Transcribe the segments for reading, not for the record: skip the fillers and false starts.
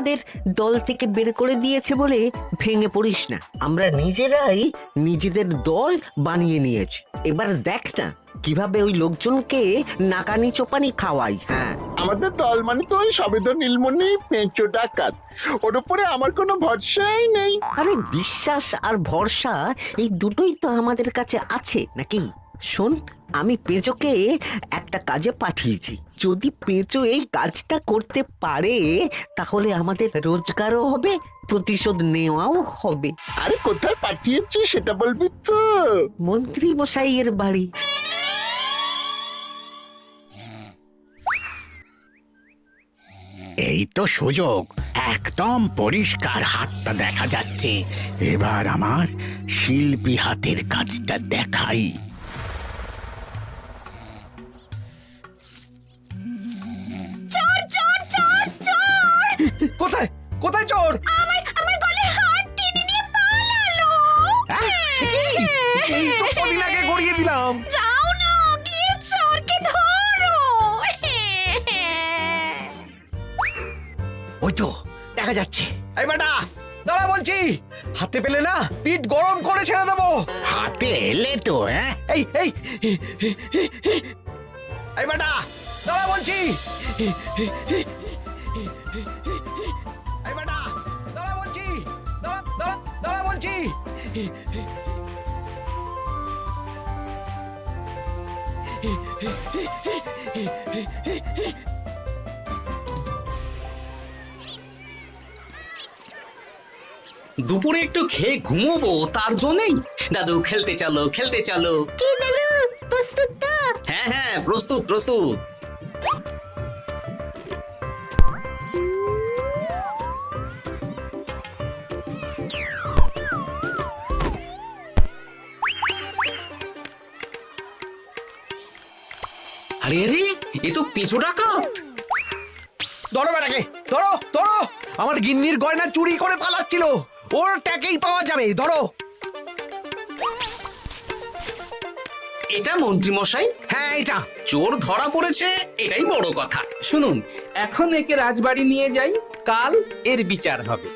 দের দল থেকে বের করে দিয়েছে বলে ভেঙে পড়িস না। আমরা নিজেরাই নিজেদের দল বানিয়ে নিয়েছি। এবার দেখ না কিভাবে ওই লোকজনকে নাকানি চোপানি খাওয়াই। হ্যাঁ, আমাদের দল মানে তো ওই সবেদন নীলমণি পেঁচো ডাকাত, ওর উপরে আমার কোনো ভরসাই নেই। আরে বিশ্বাস আর ভরসা এই দুটোই তো আমাদের কাছে আছে নাকি? শোন, আমি পেঁচোকে একটা কাজে পাঠিয়েছি। যদি পেঁচো এই কাজটা করতে পারে তাহলে আমাদের রোজগারও হবে, প্রতিশোধ নেওয়াও হবে। আরে কোথায় পাঠিয়েছি সেটা বলবি তো? মন্ত্রী মশাইয়ের বাড়ি। এই তো সুযোগ, একদম পরিষ্কার হাতটা দেখা যাচ্ছে। এবার আমার শিল্পী হাতের কাজটা দেখাই। চোর চোর চোর চোর! কোথায় কোথায় চোর? আমার গলার হার টেনে নিয়ে পালালো। এই তো কদিন আগে গড়িয়ে দিলাম। যাও না, গিয়ে চোরকে ধরো। ওই তো দেখা যাচ্ছে। এই বেটা দাঁড়া বলছি, হাতে পেলে না পিঠ গরম করে ছেড়ে দেবো। হাতে এলে তো এই এই এই বেটা দাঁড়া বলছি। এই বেটা দাঁড়া বলছি, দাঁড়া দাঁড়া দাঁড়া বলছি। দুপুরে একটু খেয়ে ঘুমোবো তার জন্যই। দাদু খেলতে চলো খেলতে চলো। কি দাদু, প্রস্তুত তো? হ্যাঁ হ্যাঁ, প্রস্তুত প্রস্তুত। আরে আরে, এ তো পিছু ডাকাত। ধরো বেটাকে, ধরো ধরো। আমার গিন্নির গয়না চুরি করে পালাচ্ছিল, ওর ট্যাকেই পাওয়া যাবে। ধরো। এটা মন্ত্রী মশাই, হ্যাঁ এটা। চোর ধরা পড়েছে, এটাই বড় কথা। শুনুন, এখন একে রাজবাড়ি নিয়ে যাই, কাল এর বিচার হবে।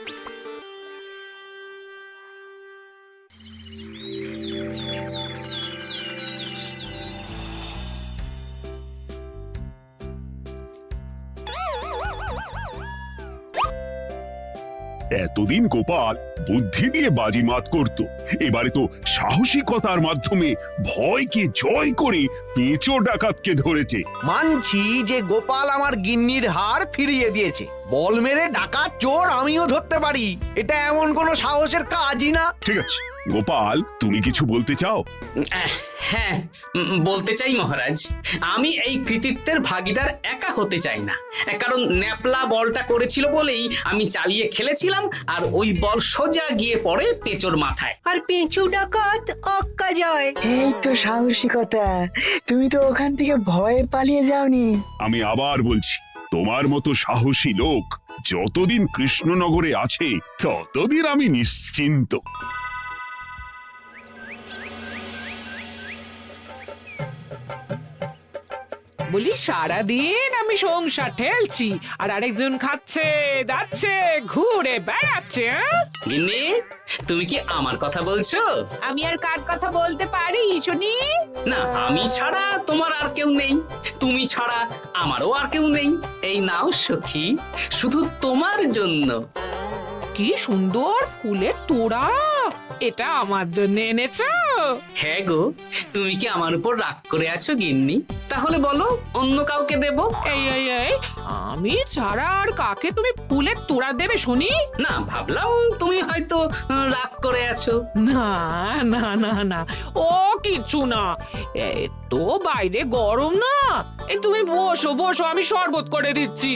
এতদিন গোপাল বুদ্ধি দিয়ে বাজিমাত করত, এবারে তো সাহসিকতার মাধ্যমে ভয়কে জয় করে পেঁচো ডাকাতকে ধরেছে। মানছি যে গোপাল আমার গিন্নির হার ফিরিয়ে দিয়েছে। বল মেরে ডাকাত চোর আমিও ধরতে পারি, এটা এমন কোনো সাহসের কাজই না। ঠিক আছে গোপাল, তুমি কিছু বলতে চাও? হ্যাঁ, বলতে চাই মহারাজ, আমি এই কৃতিত্বের ভাগীদার একা হতে চাই না। কারণ ন্যাপলা বলটা করেছিল বলেই আমি চালিয়ে খেলেছিলাম, আর ওই বল সোজা গিয়ে পড়ে পেঁচোর মাথায়। আর পেঁচু ডাকাত অক্কা যায়। এই তো সাহসিকতা, তুমি তো ওখান থেকে ভয়ে পালিয়ে যাওনি। আমি আবার বলছি, তোমার মতো সাহসী লোক যতদিন কৃষ্ণনগরে আছে ততদিন আমি নিশ্চিন্ত। বলি সারাদিন আমি সংসার ঠেলছি আর আরেকজন খাচ্ছে যাচ্ছে ঘুরে বেড়াচ্ছে। গিন্নি, তুমি কি আমার কথা বলছো? আমি আর কার কথা বলতে পারি শুনি? না, আমি ছাড়া তোমার আর কেউ নেই, তুমি ছাড়া আমারও আর কেউ নেই। এই নাও সখী, শুধু তোমার জন্য। কি সুন্দর ফুলের তোড়া, এটা আমার জন্য এনেছো? হ্যাঁ গো, তুমি কি আমার উপর রাগ করে আছো গিন্নি? তাহলে বলো, অন্য কাউকে দেব? এই এই এই, আমি ছাড়া আর কাকে তুমি ফুলের তোড়া দেবে শুনি? না, ভাবলাম তুমি হয়তো রাগ করে আছো। না না না না, ও কিছু না। এই তো বাইরে গরম না, এই তুমি বসো বসো, আমি শরবত করে দিচ্ছি।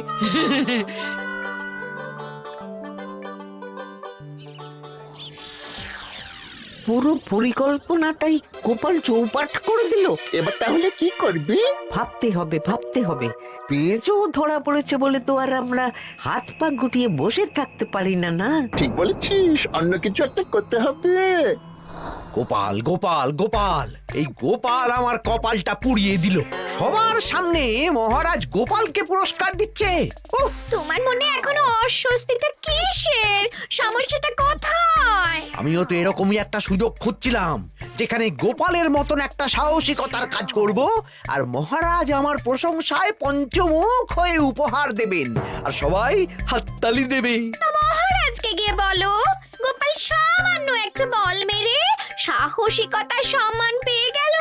পুরো পরিকল্পনাটাই গোপাল চৌপাট করে দিল। এবার তাহলে কি করবি? ভাবতে হবে ভাবতে হবে। পেঁচো ধরা পড়েছে বলে তো আর আমরা হাত পা গুটিয়ে বসে থাকতে পারি না। না, ঠিক বলেছিস, অন্য কিছু একটা করতে হবে। গোপাল গোপাল গোপাল, এই গোপাল আমার কপালটা পুড়িয়ে দিল। সবার সামনে মহারাজ গোপালকে পুরস্কার দিচ্ছে। উফ, তোমার মনে এখনো অস্বস্তিটা কিসের? সমস্যাটা কোথায়? আমিও তো এরকমই একটা সুযোগ খুঁজছিলাম, যেখানে গোপালের মতন একটা সাহসিকতার কাজ করব, আর মহারাজ আমার প্রশংসায় পঞ্চমুখ হয়ে উপহার দেবেন, আর সবাই হাততালি দেবে। তো মহারাজকে গিয়ে বলো, গোপাল সামান্য একটা বল মেরে সাহসিকতার সম্মান পেয়ে গেল,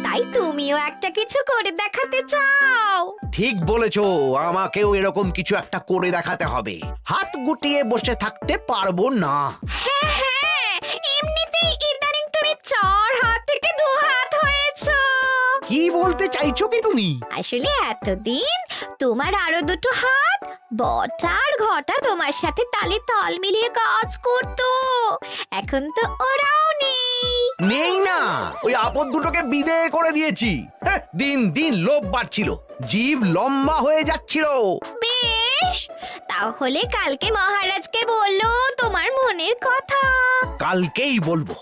তাই তুমিও একটা কিছু করে দেখাতে চাও। ঠিক বলেছো, আমাকেও এরকম কিছু একটা করে দেখাতে হবে। হাত গুটিয়ে বসে থাকতে পারবো না। হ্যাঁ হ্যাঁ, এমনিতেই ইদানিং তুমি 4 হাত থেকে 2 হাত হয়েছো। কি বলতে চাইছো কি তুমি? আসলে এতদিন তোমার আরো 2টো হাত বটা আর ঘটা তোমার সাথে তালে তাল মিলিয়ে কাজ করতো, এখন তো ওরাও নেই। নেই না, ওই আপদ দুটোকে বিদেয় করে দিয়েছি। হ্যাঁ, দিন দিন লোভ বাড়ছিল, জীব লম্বা হয়ে যাচ্ছিল। বেশ, তাহলে কালকে মহারাজকে বললো তোমার মনের কথা। কালকেই বলবো।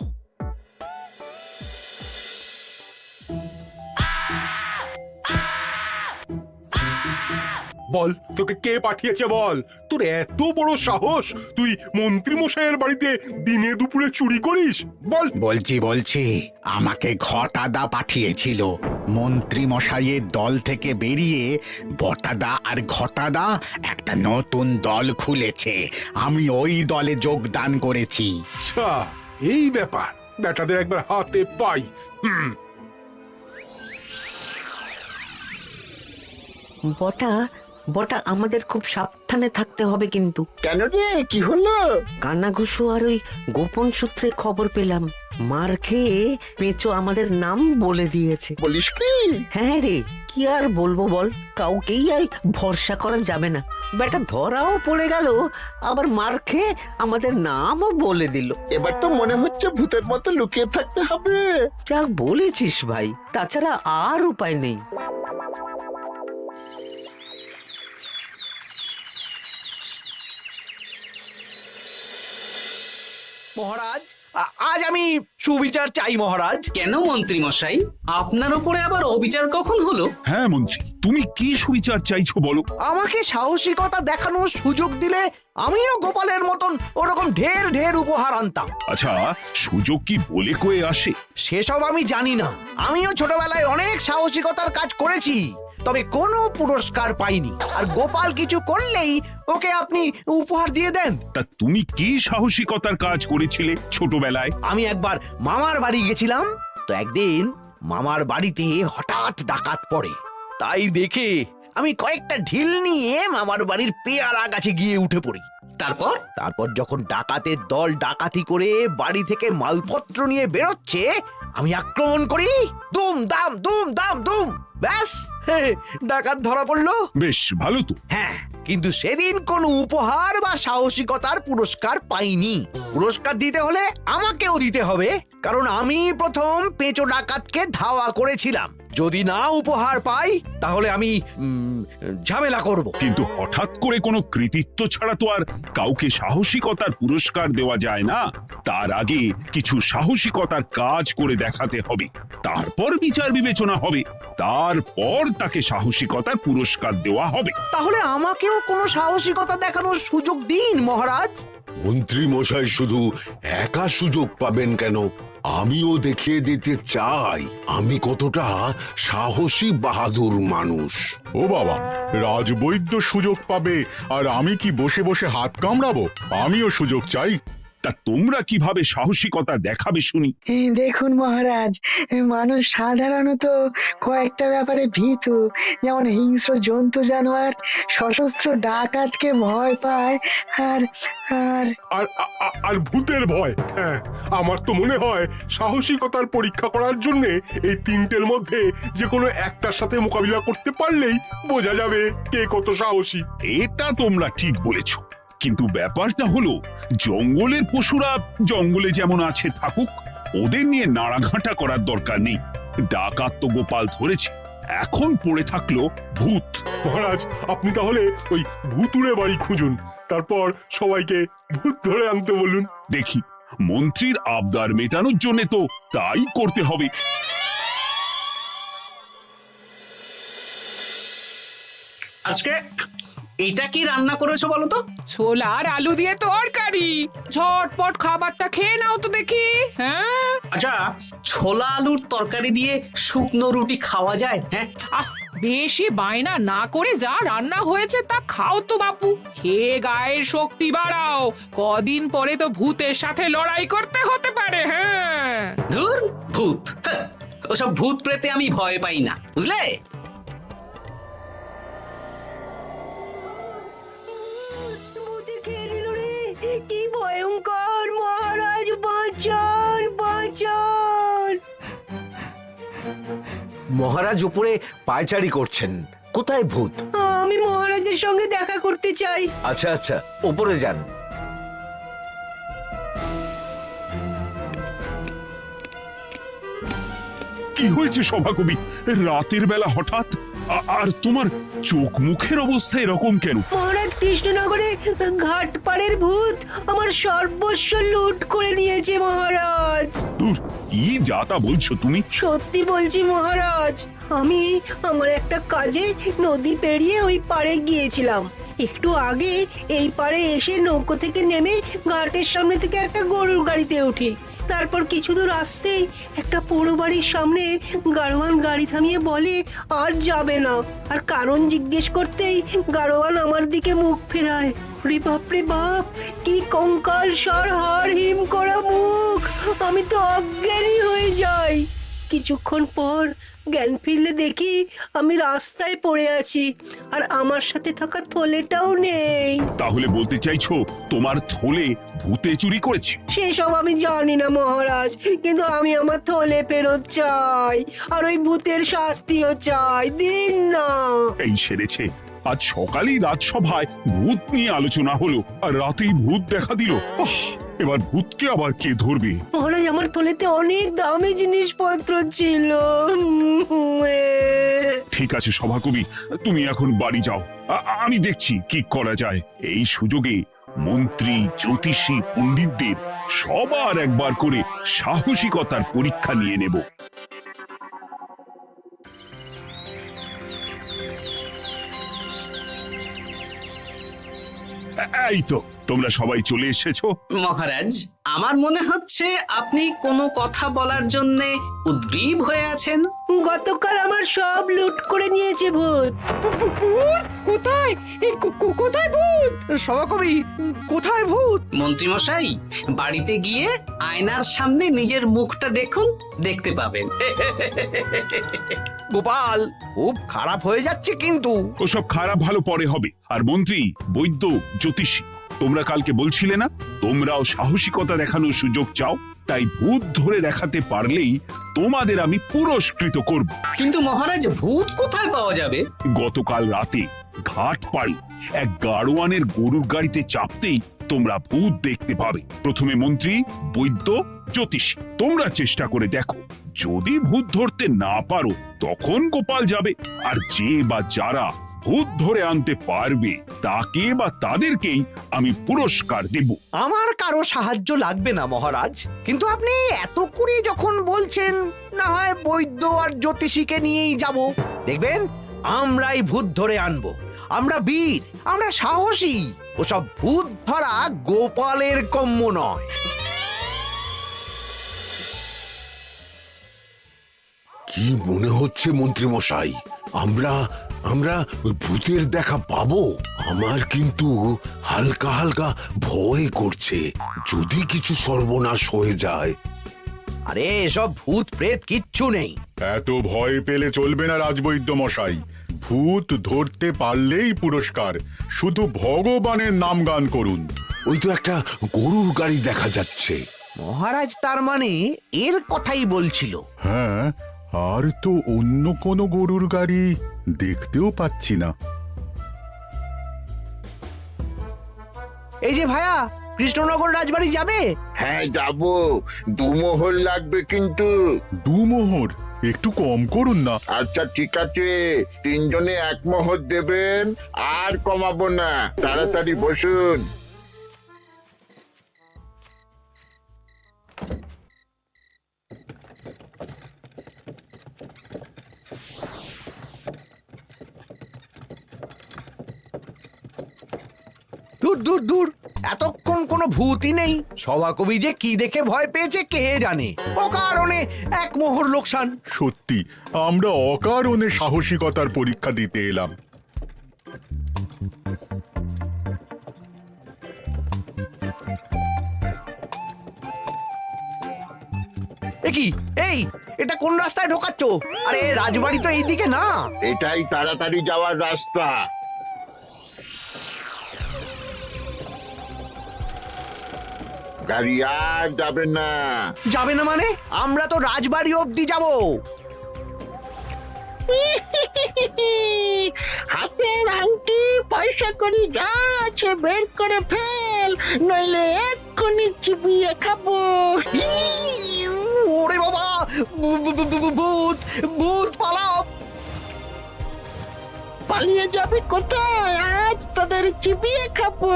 বল, তোকে কে পাঠিয়েছে বল? তোর এত বড় সাহস, তুই মন্ত্রী মশাইয়ের বাড়িতে দিনে দুপুরে চুরি করিস? বল। বলছি আমাকে ঘটাদা পাঠিয়েছিল। মন্ত্রী মশাইয়ের দল থেকে বেরিয়ে বটাদা আর ঘটাদা একটা নতুন দল খুলেছে, আমি ওই দলে যোগদান করেছি। আচ্ছা, এই ব্যাপার। বেটাদের একবার হাতে পাই। বটা বটা আমাদের খুব সাবধানে থাকতে হবে কিন্তু। কেন রে, কি হলো? কানাঘুষো আর ওই গোপন সূত্রে খবর পেলাম, মার খেয়ে পেঁচো আমাদের নাম বলে দিয়েছে। বলিস কি? হ্যাঁ রে, কি আর বলবো বল, কাউকেই আর ভরসা করা যাবে না। বেটা ধরাও পড়ে গেল, আবার মার খেয়ে আমাদের নামও বলে দিল। এবার তো মনে হচ্ছে ভূতের মতো লুকিয়ে থাকতে হবে। যা বলেছিস ভাই, তাছাড়া আর উপায় নেই। মহারাজ, আজ আমি সুবিচার চাই মহারাজ। কেন মন্ত্রী মশাই, আপনার উপরে আবার অবিচার কখন হলো? হ্যাঁ মন্ত্রী, তুমি কি সুবিচার চাইছো বলো? আমাকে সাহসিকতা দেখানোর সুযোগ দিলে আমিও গোপালের মতন ওরকম ঢের ঢের উপহার আনতাম। আচ্ছা, সুযোগ কি বলে কয়ে আসে? সেসব আমি জানি না। আমিও ছোটবেলায় অনেক সাহসিকতার কাজ করেছি, তবে কোনো পুরস্কার পাইনি। আর গোপাল কিছু করলেই ওকে আপনি উপহার দিয়ে দেন। তা তুমি কি সাহসিকতার কাজ করেছিলে ছোটবেলায়? আমি একবার মামার বাড়ি গেছিলাম, তো একদিন মামার বাড়িতে হঠাৎ ডাকাত পড়ে। তাই দেখে আমি কয়েকটা ঢিল নিয়ে মামার বাড়ির পেয়ারা গাছে গিয়ে উঠে পড়ি। তারপর যখন ডাকাতের দল ডাকাতি করে বাড়ি থেকে মালপত্র নিয়ে বেরোচ্ছে, আমি আক্রমণ করি। দুম দাম দুম দাম দুম, ব্যাস ডাকাত ধরা পড়লো। বেশ ভালো তো। হ্যাঁ, কিন্তু সেদিন কোনো উপহার বা সাহসিকতার পুরস্কার পাইনি। পুরস্কার দিতে হলে আমাকেও দিতে হবে, কারণ আমি প্রথম পেঁচো ডাকাতকে ধাওয়া করেছিলাম। যদি না উপহার পাই তাহলে আমি ঝামেলা করব। কিন্তু হঠাৎ করে কোনো কৃতিত্ব ছাড়া তো আর কাউকে সাহসিকতার পুরস্কার দেওয়া যায় না। তার আগে কিছু সাহসিকতার কাজ করে দেখাতে হবে, তারপর বিচার বিবেচনা হবে, তারপর তাকে সাহসিকতার পুরস্কার দেওয়া হবে। তাহলে আমাকেও কোনো সাহসিকতা দেখানোর সুযোগ দিন মহারাজ। মন্ত্রী মশাই শুধু একা সুযোগ পাবেন কেন, আমিও দেখিয়ে দিতে চাই আমি কতটা সাহসী বাহাদুর মানুষ। ও বাবা, রাজবৈদ্য সুযোগ পাবে আর আমি কি বসে বসে হাত কামড়াবো? আমিও সুযোগ চাই। তা তোমরা কিভাবে সাহসিকতা দেখাবে শুনি? দেখুন মহারাজ, মানুষ সাধারণত কয়েকটা ব্যাপারে ভীতু, যেমন হিংস্র জন্তু জানোয়ার, সশস্ত্র ডাকাতকে ভয় পায়, আর আর আর আর ভূতের ভয়। হ্যাঁ, আমার তো মনে হয় সাহসিকতার পরীক্ষা করার জন্য এই তিনটের মধ্যে যে কোনো একটার সাথে মোকাবিলা করতে পারলেই বোঝা যাবে কে কত সাহসী। এটা তোমরা ঠিক বলেছো, কিন্তু ব্যাপারটা হলো জঙ্গলের পশুরা জঙ্গলে যেমন আছে থাকুক, ওদের নিয়ে নাড়াঘাটা করার দরকার নেই। ডাকাত তো গোপাল ধরেছে, এখন পড়ে থাকলো ভূত। মহারাজ, আপনি তাহলে ওই ভূতুড়ে বাড়ি খুঁজুন, তারপর সবাইকে ভূত ধরে আনতে বলুন। দেখি, মন্ত্রীর আবদার মেটানোর জন্য তো তাই করতে হবে। আজকে এটা কি রান্না করেছো বলো তো? ছোলা আর আলু দিয়ে তরকারি। ঝটপট খাবারটা খেয়ে নাও তো দেখি। হ্যাঁ, আচ্ছা, ছোলা আলুর তরকারি দিয়ে শুকনো রুটি খাওয়া যায়? হ্যাঁ, আহ, বেশি বায়না না করে যা রান্না হয়েছে তা খাও তো বাপু। খেয়ে গায়ের শক্তি বাড়াও, কদিন পরে তো ভূতের সাথে লড়াই করতে হতে পারে। হ্যাঁ, ধুর, ভূত! হ্যাঁ, ওসব ভূত প্রেতে আমি ভয় পাই না, বুঝলে? কি ভয়ঙ্কর! মহারাজ বাঁচান, বাঁচান! মহারাজ উপরে পায়চারি করছেন, কোথায় ভূত? আমি মহারাজের সঙ্গে দেখা করতে চাই। আচ্ছা আচ্ছা, উপরে যান। কি হয়েছে সভাকবি? রাতের বেলা হঠাৎ আর তোমার চোখ মুখের অবস্থা এরকম কেন? মহারাজ, কৃষ্ণনগরে ঘাটপাড়ের ভূত আমার সর্বস্ব লুট করে নিয়েছে মহারাজ। দূর, কি যা তা বলছো তুমি? সত্যি বলছি মহারাজ, আমি আমার একটা কাজে নদী পেরিয়ে ওই পাড়ে গিয়েছিলাম। একটু আগে এই পাড়ে এসে নৌকো থেকে নেমে ঘাটের সামনে থেকে একটা গরুর গাড়িতে উঠি। তারপর কিছু দূর আসতেই একটা পোড়ো বাড়ির সামনে গাড়োয়ান গাড়ি থামিয়ে বলে আর যাবে না। আর কারণ জিজ্ঞেস করতেই গাড়োয়ান আমার দিকে মুখ ফেরায়। রে বাপ রে বাপ, কি কঙ্কাল সার হাড় হিম করা মুখ! আমি তো অজ্ঞানী হয়ে যাই। কিছুক্ষণ পর জ্ঞান ফিরলে দেখি আমি রাস্তায় পড়ে আছি, আর আমার সাথে থাকা থলেটাও নেই। তাহলে বলতে চাইছো তোমার থলে ভূতে চুরি করেছে? সেসব আমি জানি না মহারাজ, কিন্তু আমি আমার থলে ফেরত চাই, আর ওই ভূতের শাস্তিও চাই। দিন না। এই সেরেছে, আজ সকালেই রাজসভায় ভূত নিয়ে আলোচনা হলো, আর রাতেই ভূত দেখা দিল। এবার ভূতকে আবার কে ধরবে? মহারাজ, আমার থলেতে অনেক দামি জিনিসপত্র ছিল। ঠিক আছে সভাকবি, তুমি এখন বাড়ি যাও, আমি দেখছি কি করা যায়। এই সুযোগে মন্ত্রী, জ্যোতিষী, পণ্ডিতদের সবার একবার করে সাহসিকতার পরীক্ষা নিয়ে নেব। এই তো তোমরা সবাই চলে এসেছো। মহারাজ, আমার মনে হচ্ছে আপনি কোনো কথা বলার জন্য উদ্গ্রীব হয়ে আছেন। গতকাল আমার সব লুট করে নিয়েছে ভূত। কোথায়? কোথায় ভূত? সভাকবি, কোথায় ভূত? মন্ত্রী মশাই, বাড়িতে গিয়ে আয়নার সামনে নিজের মুখটা দেখুন, দেখতে পাবেন। গোপাল, খুব খারাপ হয়ে যাচ্ছে কিন্তু। ওসব খারাপ ভালো পরে হবে। আর মন্ত্রী, বৈদ্য, জ্যোতিষী, তোমরা কালকে বলছিলে না তোমরাও সাহসিকতা দেখানোর সুযোগ চাও? তাই ভূত ধরে দেখাতে পারলেই তোমাদের আমি পুরস্কৃত করব। কিন্তু মহারাজ, ভূত কোথায় পাওয়া যাবে? গতকাল রাতে ঘাট পাড়ি এক গাড়োয়ানের গরুর গাড়িতে চাপতেই তোমরা ভূত দেখতে পাবে। প্রথমে মন্ত্রী, বৈদ্য, জ্যোতিষী, তোমরা চেষ্টা করে দেখো। যদি ভূত ধরতে না পারো তখন গোপাল যাবে, আর যে বা যারা ভূত ধরে আনতে পারবে তাকে বা তাদেরকেই আমি পুরস্কার দেব। আমার কারো সাহায্য লাগবে না মহারাজ, কিন্তু আপনি এত করে যখন বলছেন, না হয় বৈদ্য আর জ্যোতিষীকে নিয়েই যাব। দেখবেন আমরাই ভূত ধরে আনবো। আমরা বীর, আমরা সাহসী। ওসব ভূত ধরা গোপালের কম্য নয়। কি মনে হচ্ছে মন্ত্রী মশাই, আমরা আমরা ওই ভূতের দেখা পাবো? আমার কিন্তু হালকা হালকা ভয় করছে, যদি কিছু সর্বনাশ হয়ে যায়। আরে এসব ভূত প্রেত কিচ্ছু নেই। এত ভয় পেলে চলবে না রাজবৈদ্য মশাই। ভূত ধরতে পারলেই পুরস্কার, শুধু ভগবানের নাম গান করুন। ওই তো একটা গরুর গাড়ি দেখা যাচ্ছে। মহারাজ তার মানে এর কথাই বলছিল। হ্যাঁ, আর তো অন্য কোনো গরুর গাড়ি দেখতেও পাচ্ছি না। এই যে ভায়া, কৃষ্ণনগর রাজবাড়ি যাবে? হ্যাঁ যাবো, দুমোহর লাগবে কিন্তু। দুমোহর একটু কম করুন না। আচ্ছা ঠিক আছে, তিনজনে এক মোহর দেবেন, আর কমাবো না। তাড়াতাড়ি বসুন। দূর দূর, এতক্ষণ কোনো ভূতই নেই। সভাকবি যে কি দেখে ভয় পেয়েছে কে জানে। অকারণে এক মোহর লোকসান। সত্যি আমরা অকারণে সাহসিকতার পরীক্ষা দিতে এলাম। কি এই, এটা কোন রাস্তায় ঢোকাচ্ছ? আরে রাজবাড়ি তো এইদিকে না। এটাই তাড়াতাড়ি যাওয়ার রাস্তা। গাড়ি আর যাবে না। যাবে না মানে? আমরা তো রাজবাড়ি অবধি যাব। হাতের আংটি পয়সা করি যা আছে বের করে ফেল, নইলে এক্ষুনি চিবিয়ে খাবো। ওরে বাবা, ভূত ভূত পালাও। পালিয়ে যাবে কোথায়? আজ তাদের চিবিয়ে খাবো।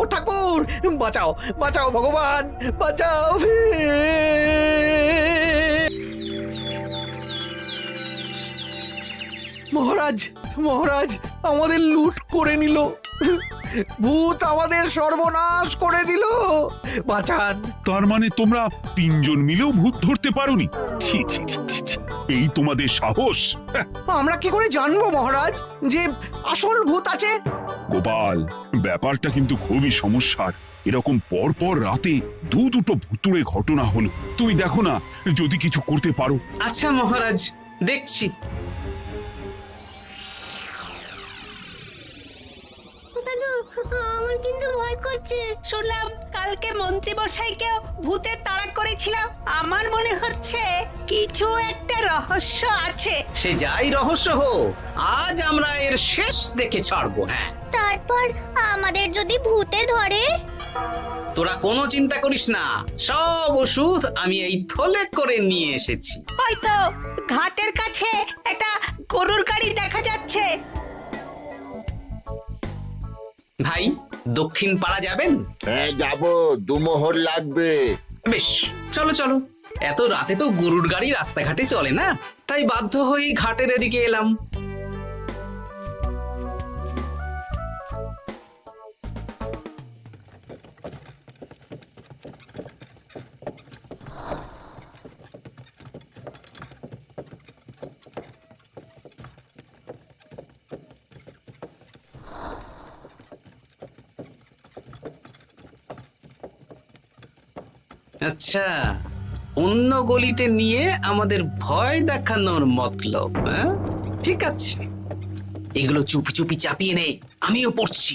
ও ঠাকুর, বাঁচাও বাঁচাও ভগবান, বাঁচাও। মহারাজ মহারাজ, আমাদের লুট করে নিল। ভূত আমাদের সর্বনাশ করে দিল, বাঁচান। তার মানে তোমরা তিনজন মিলেও ভূত ধরতে পারোনি? ছি ছি ছি ছি ছি। এই তোমাদের সাহস! আমরা কি করে জানবো মহারাজ যে আসল ভূত আছে? গোপাল, ব্যাপারটা কিন্তু খুবই সমস্যার। এরকম পর পর রাতে দুটো ভুতুড়ে ঘটনা হলো। তুমি দেখো না যদি কিছু করতে পারো। আচ্ছা মহারাজ, দেখছি। আমার কিন্তু ভয় করছে। শুনলাম কালকে মন্ত্রী মশাইকেও ভূতের তাড়া করেছিল। আমার মনে হচ্ছে কিছু একটা রহস্য আছে। সে যাই রহস্য হোক, আজ আমরা এর শেষ দেখে ছাড়বো। হ্যাঁ, তারপর আমাদের যদি ভূতে ধরে? তোরা কোনো চিন্তা করিস না, সব ওষুধ আমি এই থলে করে নিয়ে এসেছি। হয়তো ঘাটের কাছে একটা গরুর গাড়ি দেখা যাচ্ছে। ভাই, দক্ষিণ পাড়া যাবেন? হ্যাঁ যাবো, 2 মোহর লাগবে। বেশ, চলো চলো। এত রাতে তো গরুর গাড়ি রাস্তাঘাটে চলে না, তাই বাধ্য হয়ে ঘাটের এদিকে এলাম। আচ্ছা, অন্য গলিতে নিয়ে আমাদের ভয় দেখানোর মতলব? হ্যাঁ, ঠিক আছে, এগুলো চুপি চুপি চাপিয়ে নে, আমিও পড়ছি।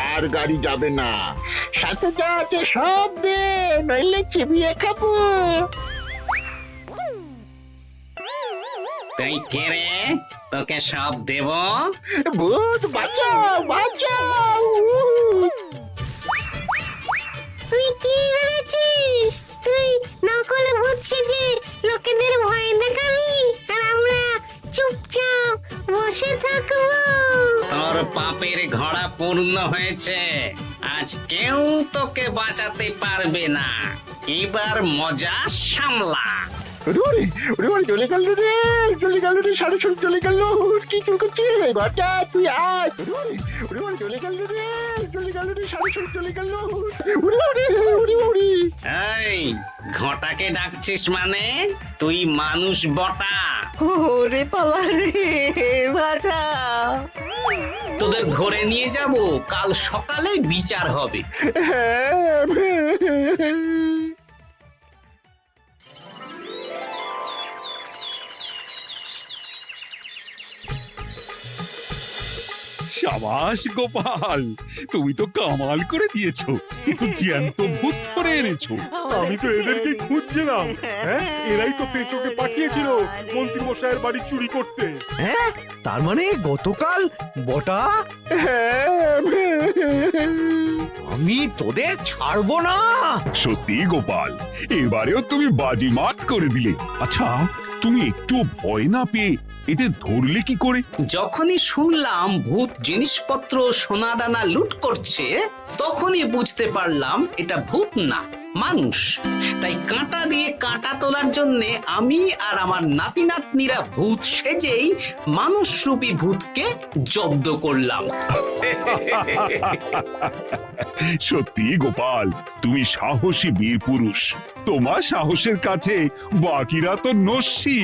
আর গাড়ি যাবে না। সাথে যা আছে সব দে, নইলে চিবিয়ে খাবো। তুই কে রে? তোকে সব দেব? ভূত বাঁচাও বাঁচাও। তুই কি ভেবেছিস? তুই নকল ভূত সেজে লোকেদের ভয় দেখাবি আর আমরা চুপচাপ বসে থাকবো? তোর পাপের ঘোড়া পূর্ণ হয়েছে, আজ কেউ তোকে বাঁচাতে পারবে না। এবার মজা সামলা। চলে গেল রে, চলে গেল রে, সাড়ে চলে গেল। কি চুল করছিস ঘরটা? তুই আয়। চলে গেল রে, চলে গেল রে, সাড়ে চলে গেল। এই ঘটাকে ডাকছিস মানে? তুই মানুষ বটা। ওরে বাবা রে, বাঁচা। তোদের ধরে নিয়ে যাব, কাল সকালে বিচার হবে। সাবাস গোপাল, তুমি তো কামাল করে দিয়েছো। কিন্তু জ্যান্ত ভূত ধরে এনেছো। আমি তো এদেরকে খুঁজছিলাম। হ্যাঁ, এরাই তো পেঁচোকে পাঠিয়েছিল মন্ত্রী মশাইয়ের বাড়ি চুরি করতে। হ্যাঁ, তার মানে গতকাল বটা। আমি তোদের ছাড়বো না। সত্যি গোপাল, এবারেও তুমি বাজিমাত করে দিলে। আচ্ছা, তুমি একটু ভয় না পেয়ে এদের ধরলে কি করে? যখনই শুনলাম ভূত জিনিসপত্র সোনাদানা লুট করছে, তখনই বুঝতে পারলাম এটা ভূত না, মানুষ। তাই কাঁটা দিয়ে কাঁটা তোলার জন্যে আমি আর আমার নাতি নাতনিরা ভূত সেজেই মানুষরূপী ভূতকে জব্দ করলাম। সত্যি গোপাল, তুমি সাহসী বীর পুরুষ। তোমার সাহসের কাছে বাকিরা তো নস্যি।